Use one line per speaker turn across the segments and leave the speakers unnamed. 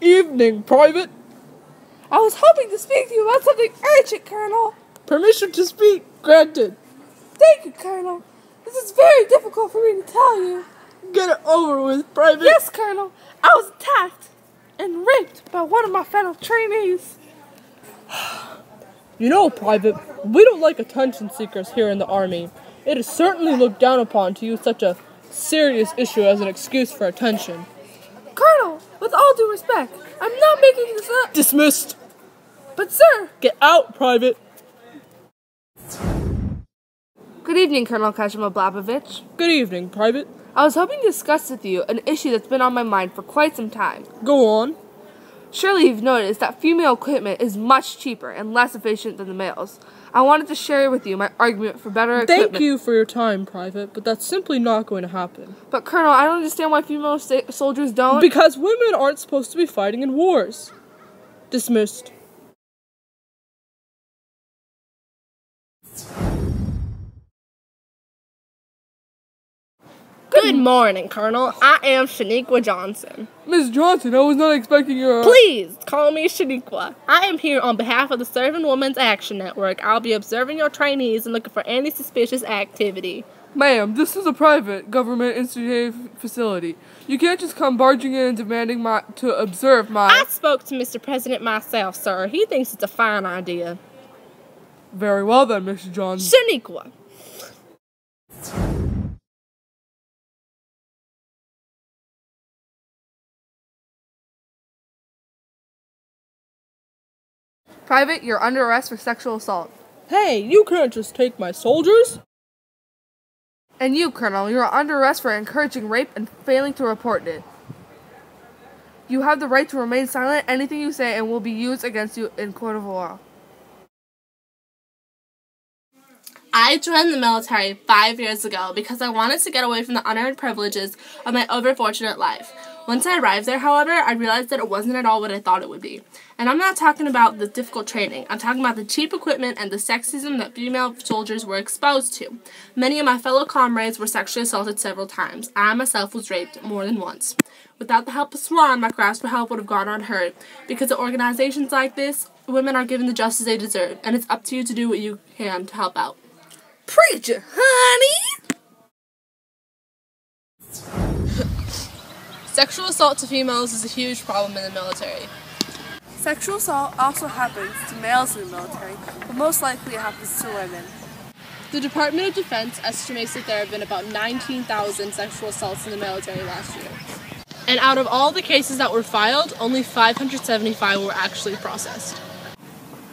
evening, Private.
I was hoping to speak to you about something urgent, Colonel.
Permission to speak granted.
Thank you, Colonel. This is very difficult for me to tell you.
Get it over with, Private.
Yes, Colonel. I was attacked and raped by one of my fellow trainees.
You know, Private, we don't like attention seekers here in the Army. It is certainly looked down upon to use such a serious issue as an excuse for attention.
Colonel, with all due respect, I'm not making this up.
Dismissed.
But, sir.
Get out, Private.
Good evening, Colonel Kajmakovic.
Good evening, Private.
I was hoping to discuss with you an issue that's been on my mind for quite some time.
Go on.
Surely you've noticed that female equipment is much cheaper and less efficient than the males. I wanted to share with you my argument for better equipment.
Thank you for your time, Private, but that's simply not going to happen.
But, Colonel, I don't understand why female soldiers don't.
Because women aren't supposed to be fighting in wars. Dismissed.
Good morning, Colonel. I am Shaniqua Johnson.
Miss Johnson, I was not expecting your...
Please, call me Shaniqua. I am here on behalf of the Serving Women's Action Network. I'll be observing your trainees and looking for any suspicious activity.
Ma'am, this is a private government instituted facility. You can't just come barging in and demanding to observe my...
I spoke to Mr. President myself, sir. He thinks it's a fine idea.
Very well then, Mr. Johnson.
Shaniqua.
Private, you're under arrest for sexual assault.
Hey, you can't just take my soldiers.
And you, Colonel, you're under arrest for encouraging rape and failing to report it. You have the right to remain silent. Anything you say and will be used against you in court of law.
I joined the military 5 years ago because I wanted to get away from the unearned privileges of my overfortunate life. Once I arrived there, however, I realized that it wasn't at all what I thought it would be. And I'm not talking about the difficult training. I'm talking about the cheap equipment and the sexism that female soldiers were exposed to. Many of my fellow comrades were sexually assaulted several times. I myself was raped more than once. Without the help of SWAN, my cries for help would have gone unheard. Because of organizations like this, women are given the justice they deserve, and it's up to you to do what you can to help out.
Preach it, honey!
Sexual assault to females is a huge problem in the military.
Sexual assault also happens to males in the military, but most likely it happens to women.
The Department of Defense estimates that there have been about 19,000 sexual assaults in the military last year. And out of all the cases that were filed, only 575 were actually processed.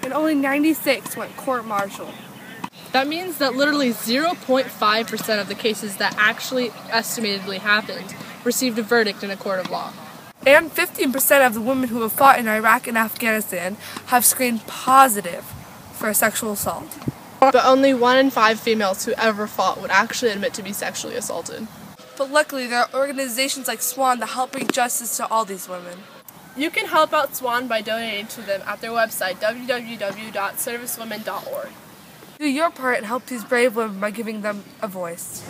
And only 96 went court-martialed.
That means that literally 0.5% of the cases that actually estimatedly happened received a verdict in a court of law.
And 15% of the women who have fought in Iraq and Afghanistan have screened positive for a sexual assault.
But only 1 in 5 females who ever fought would actually admit to be sexually assaulted.
But luckily, there are organizations like SWAN that help bring justice to all these women.
You can help out SWAN by donating to them at their website, www.servicewomen.org.
Do your part and help these brave women by giving them a voice.